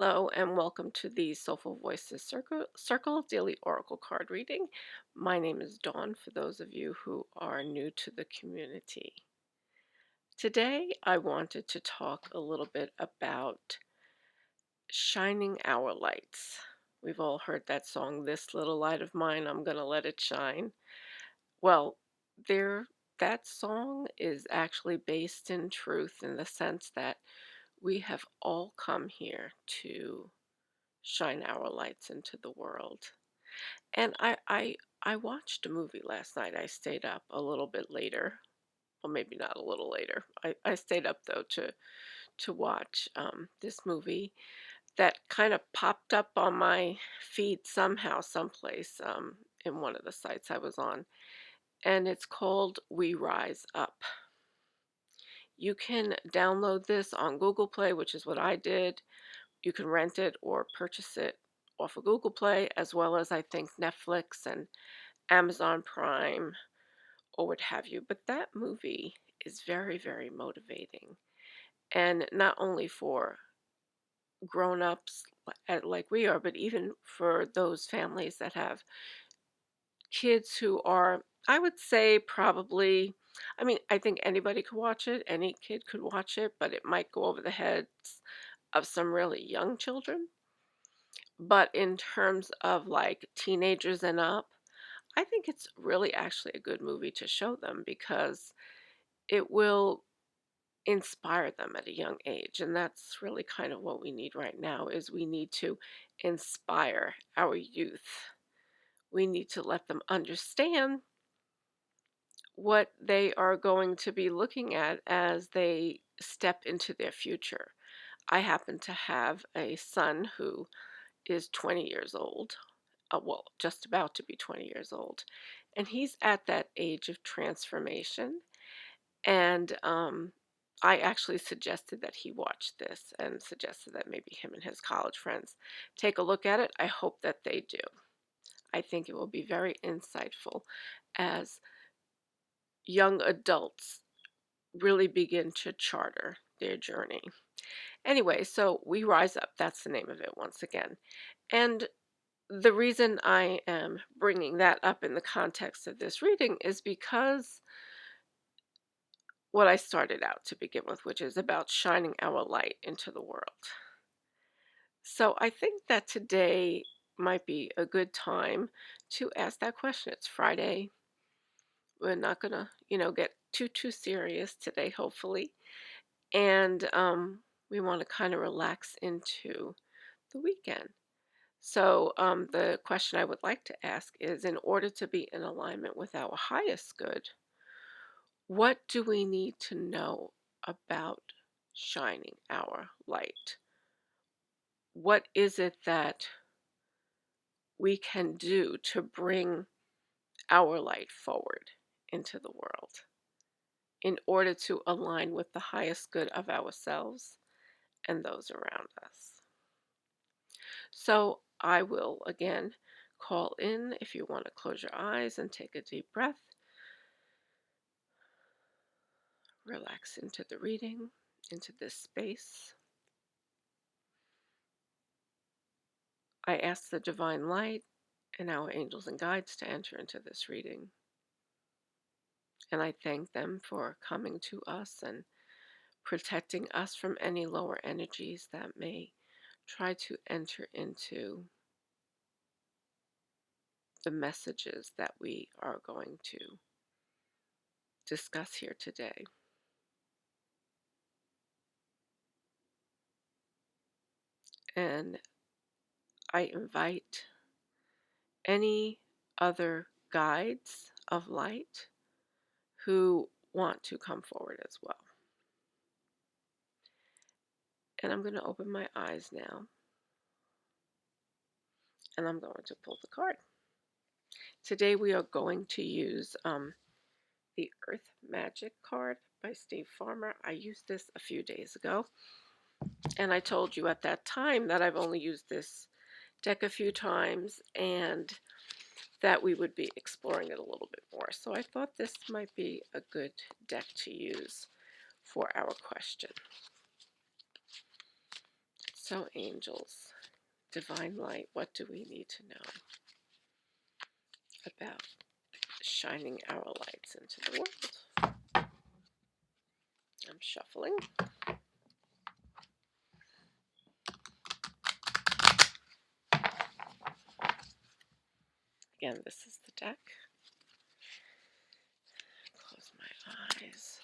Hello and welcome to the Soulful Voices Circle Daily Oracle Card Reading. My name is Dawn for those of you who are new to the community. Today I wanted to talk a little bit about shining our lights. We've all heard that song, "This Little Light of Mine, I'm Gonna Let It Shine." Well, there that song is actually based in truth in the sense that we have all come here to shine our lights into the world. And I watched a movie last night. I stayed up a little bit later. Well, maybe not a little later. I stayed up though to watch this movie that kind of popped up on my feed somehow, someplace in one of the sites I was on, and it's called We Rise Up. You can download this on Google Play, which is what I did. You can rent it or purchase it off of Google Play, as well as I think Netflix and Amazon Prime or what have you. But that movie is very, very motivating. And not only for grown-ups like we are, but even for those families that have kids who are, I would say, probably, I mean, I think anybody could watch it, any kid could watch it, but it might go over the heads of some really young children. But in terms of like teenagers and up, I think it's really actually a good movie to show them because it will inspire them at a young age. And that's really kind of what we need right now is we need to inspire our youth. We need to let them understand what they are going to be looking at as they step into their future. I happen to have a son who is 20 years old, well, just about to be 20 years old. And he's at that age of transformation. And I actually suggested that he watch this and suggested that maybe him and his college friends take a look at it. I hope that they do. I think it will be very insightful as young adults really begin to charter their journey. Anyway, so We Rise Up, that's the name of it once again. And the reason I am bringing that up in the context of this reading is because what I started out to begin with, which is about shining our light into the world. So I think that today might be a good time to ask that question. It's Friday. We're not gonna, get too serious today, hopefully, and we want to kind of relax into the weekend. So, the question I would like to ask is in order to be in alignment with our highest good, what do we need to know about shining our light? What is it that we can do to bring our light forward into the world in order to align with the highest good of ourselves and those around us? So, I will again call in if you want to close your eyes and take a deep breath. Relax into the reading, into this space. I ask the divine light and our angels and guides to enter into this reading. And I thank them for coming to us and protecting us from any lower energies that may try to enter into the messages that we are going to discuss here today. And I invite any other guides of light who want to come forward as well. And I'm going to open my eyes now and I'm going to pull the card. Today we are going to use the Earth Magic card by Steve Farmer. I used this a few days ago and I told you at that time that I've only used this deck a few times and that we would be exploring it a little bit more. So I thought this might be a good deck to use for our question. So, angels, divine light, what do we need to know about shining our lights into the world? I'm shuffling. Again, this is the deck. Close my eyes.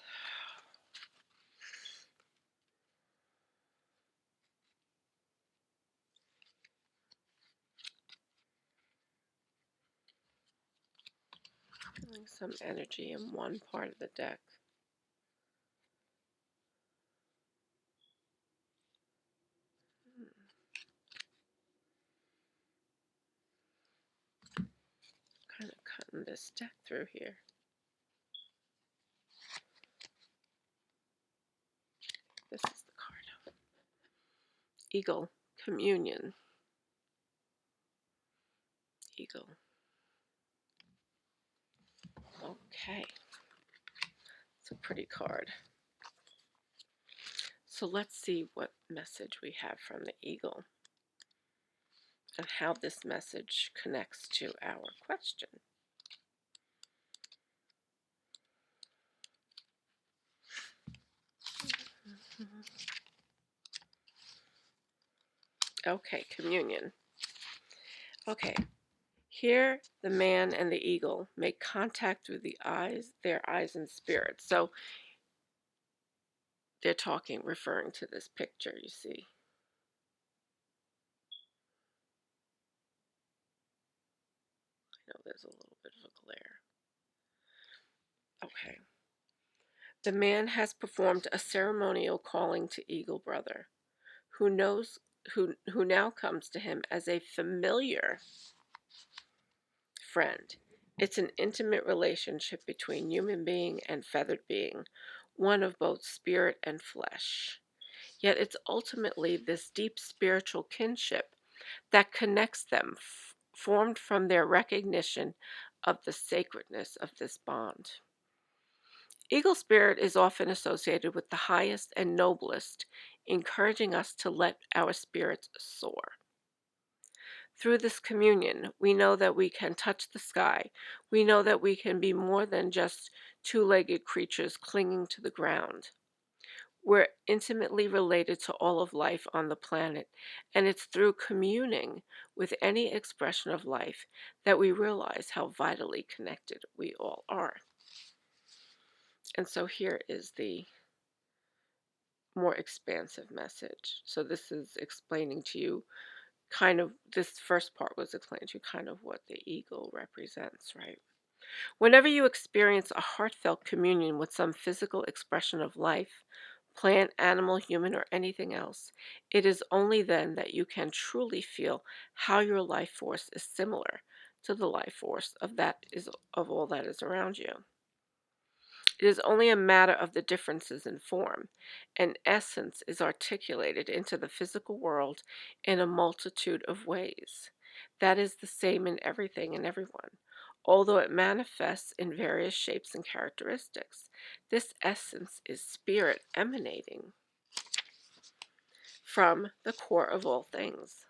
Feeling some energy in one part of the deck. Kind of cutting this deck through here. This is the card. Eagle, communion. Eagle. Okay. It's a pretty card. So let's see what message we have from the eagle and how this message connects to our question. Okay, communion. Okay, here the man and the eagle make contact with their eyes and spirit. So they're talking, referring to this picture, you see. I know there's a little bit of a glare. Okay. The man has performed a ceremonial calling to Eagle Brother, who knows who now comes to him as a familiar friend. It's an intimate relationship between human being and feathered being, one of both spirit and flesh. Yet it's ultimately this deep spiritual kinship that connects them, formed from their recognition of the sacredness of this bond. Eagle spirit is often associated with the highest and noblest, encouraging us to let our spirits soar. Through this communion, we know that we can touch the sky. We know that we can be more than just two-legged creatures clinging to the ground. We're intimately related to all of life on the planet, and it's through communing with any expression of life that we realize how vitally connected we all are. And so here is the more expansive message. So this is explaining to you this first part was explaining to you kind of what the eagle represents, right? Whenever you experience a heartfelt communion with some physical expression of life, plant, animal, human, or anything else, it is only then that you can truly feel how your life force is similar to the life force of all that is around you. It is only a matter of the differences in form, and essence is articulated into the physical world in a multitude of ways. That is the same in everything and everyone, although it manifests in various shapes and characteristics. This essence is spirit emanating from the core of all things.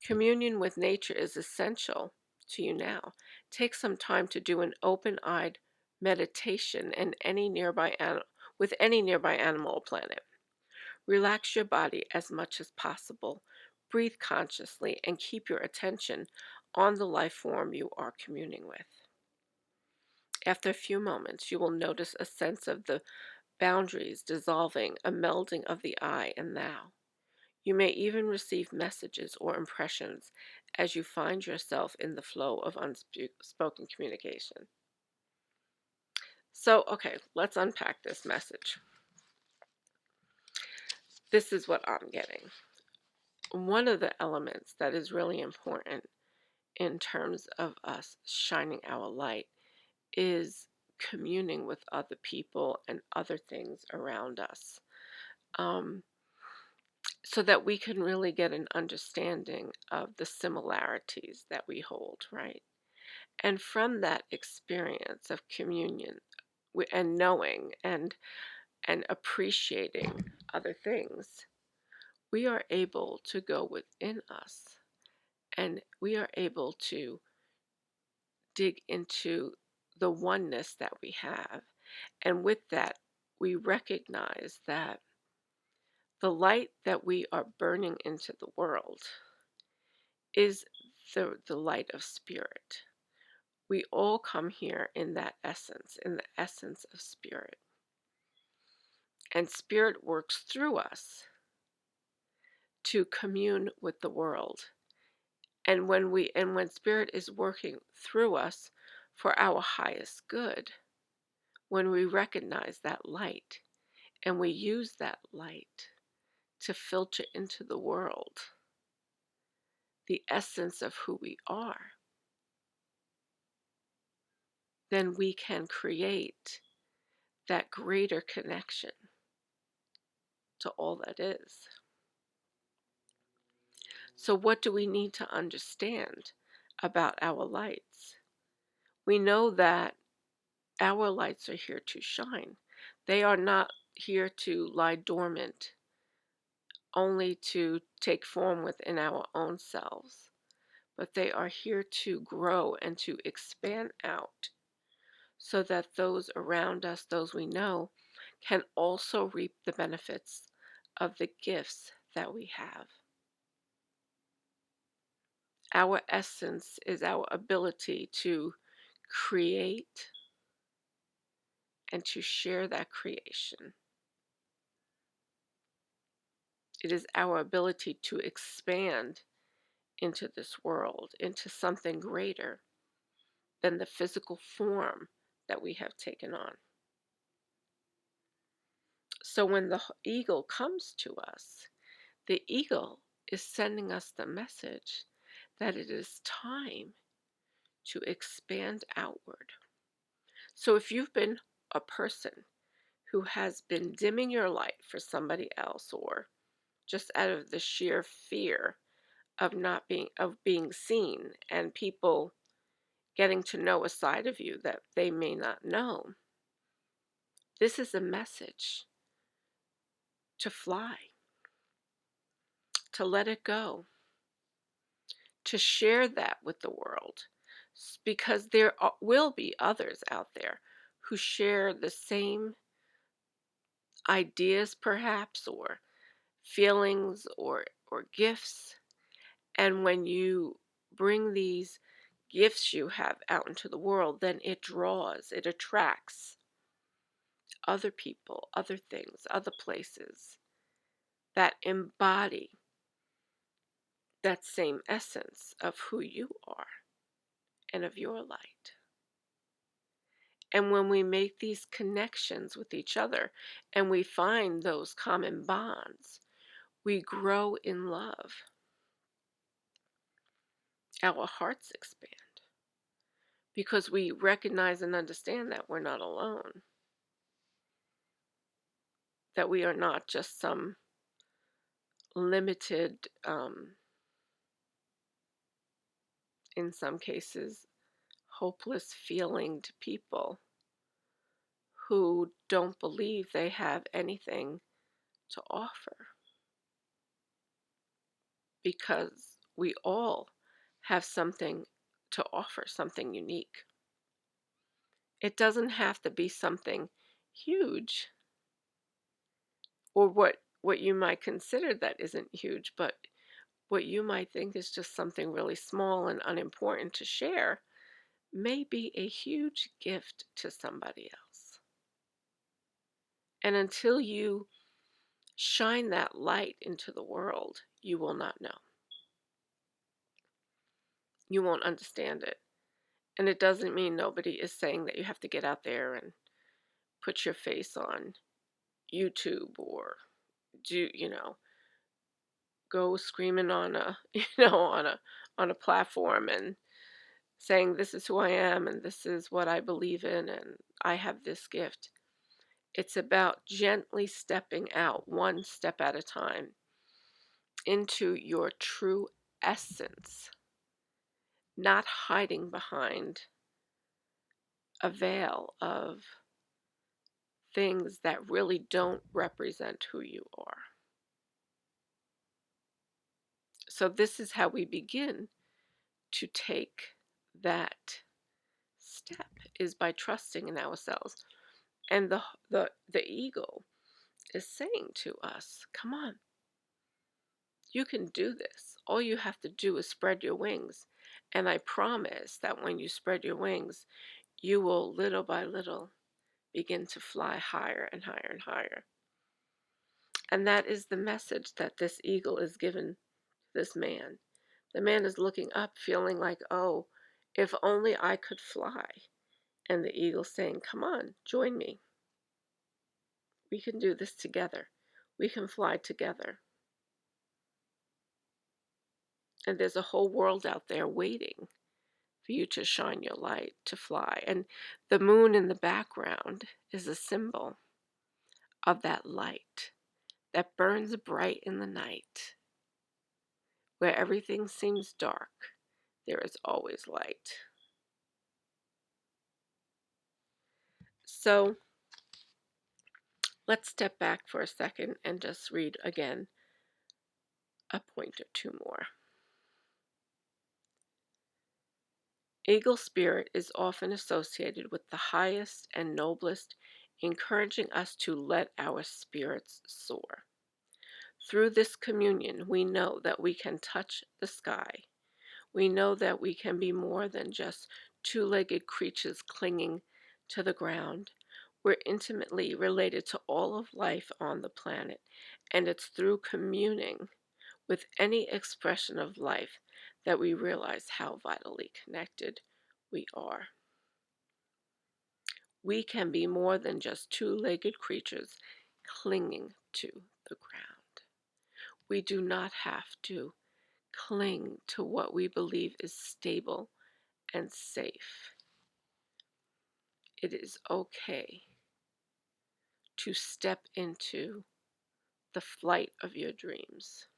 Communion with nature is essential to you now. Take some time to do an open-eyed meditation with any nearby animal or planet. Relax your body as much as possible. Breathe consciously and keep your attention on the life form you are communing with. After a few moments, you will notice a sense of the boundaries dissolving, a melding of the I and thou. You may even receive messages or impressions as you find yourself in the flow of unspoken communication. So, okay, let's unpack this message. This is what I'm getting. One of the elements that is really important in terms of us shining our light is communing with other people and other things around us. So that we can really get an understanding of the similarities that we hold, right? And from that experience of communion and knowing and appreciating other things, we are able to go within us and we are able to dig into the oneness that we have. And with that, we recognize that the light that we are burning into the world is the light of spirit. We all come here in the essence of spirit. And spirit works through us to commune with the world. And when spirit is working through us for our highest good, when we recognize that light and we use that light to filter into the world the essence of who we are, then we can create that greater connection to all that is. So, what do we need to understand about our lights? We know that our lights are here to shine. They are not here to lie dormant, only to take form within our own selves, but they are here to grow and to expand out so that those around us, those we know, can also reap the benefits of the gifts that we have. Our essence is our ability to create and to share that creation. It is our ability to expand into this world, into something greater than the physical form that we have taken on. So when the eagle comes to us, the eagle is sending us the message that it is time to expand outward. So if you've been a person who has been dimming your light for somebody else, or just out of the sheer fear of not being seen and people getting to know a side of you that they may not know, this is a message to fly, to let it go, to share that with the world, because will be others out there who share the same ideas perhaps, or feelings, or gifts. And when you bring these gifts you have out into the world, then it attracts other people, other things, other places that embody that same essence of who you are and of your light. And when we make these connections with each other and we find those common bonds, we grow in love. Our hearts expand because we recognize and understand that we're not alone, that we are not just some limited, in some cases, hopeless feeling to people who don't believe they have anything to offer, because we all have something to offer, something unique. It doesn't have to be something huge, or what you might consider that isn't huge, but what you might think is just something really small and unimportant to share may be a huge gift to somebody else. And until you shine that light into the world, you will not know. You won't understand it. And it doesn't mean nobody is saying that you have to get out there and put your face on YouTube, or go screaming on a, on a platform and saying this is who I am and this is what I believe in and I have this gift. It's about gently stepping out one step at a time into your true essence, not hiding behind a veil of things that really don't represent who you are. So this is how we begin to take that step, is by trusting in ourselves. And the eagle is saying to us, come on, you can do this. All you have to do is spread your wings. And I promise that when you spread your wings, you will little by little begin to fly higher and higher and higher. And that is the message that this eagle is given this man. The man is looking up, feeling like, oh, if only I could fly. And the eagle saying, come on, join me. We can do this together. We can fly together. And there's a whole world out there waiting for you to shine your light, to fly. And the moon in the background is a symbol of that light that burns bright in the night. Where everything seems dark, there is always light. So let's step back for a second and just read again a point or two more. Eagle spirit is often associated with the highest and noblest, encouraging us to let our spirits soar. Through this communion, we know that we can touch the sky. We know that we can be more than just two-legged creatures clinging to the ground. We're intimately related to all of life on the planet, and it's through communing with any expression of life that we realize how vitally connected we are. We can be more than just two-legged creatures clinging to the ground. We do not have to cling to what we believe is stable and safe. It is okay to step into the flight of your dreams.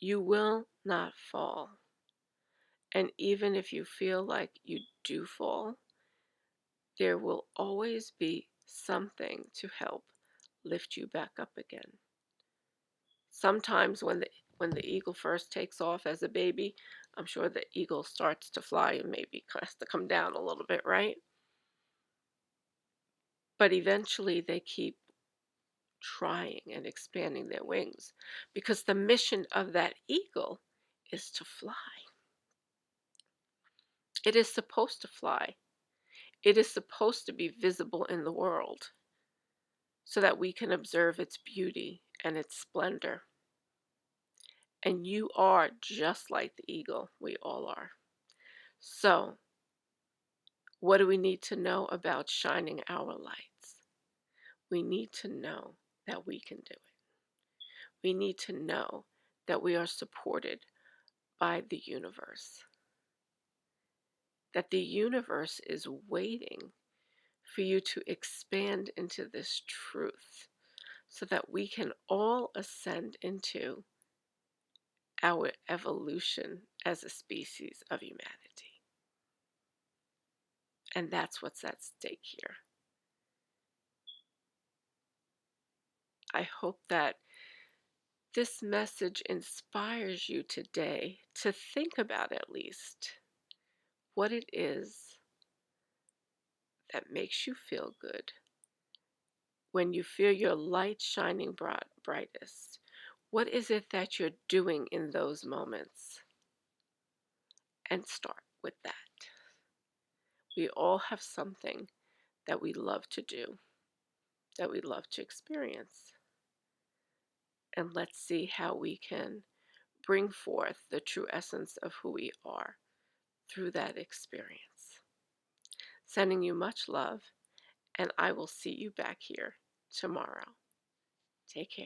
You will not fall. And even if you feel like you do fall, there will always be something to help lift you back up again. Sometimes when the eagle first takes off as a baby, I'm sure the eagle starts to fly and maybe has to come down a little bit, right? But eventually they keep trying and expanding their wings, because the mission of that eagle is to fly. It is supposed to fly. It is supposed to be visible in the world so that we can observe its beauty and its splendor. And you are just like the eagle. We all are. So, what do we need to know about shining our lights? We need to know that we can do it. We need to know that we are supported by the universe. That the universe is waiting for you to expand into this truth so that we can all ascend into our evolution as a species of humanity. And that's what's at stake here. I hope that this message inspires you today to think about at least what it is that makes you feel good when you feel your light shining brightest. What is it that you're doing in those moments? And start with that. We all have something that we love to do, that we love to experience. And let's see how we can bring forth the true essence of who we are through that experience. Sending you much love, and I will see you back here tomorrow. Take care.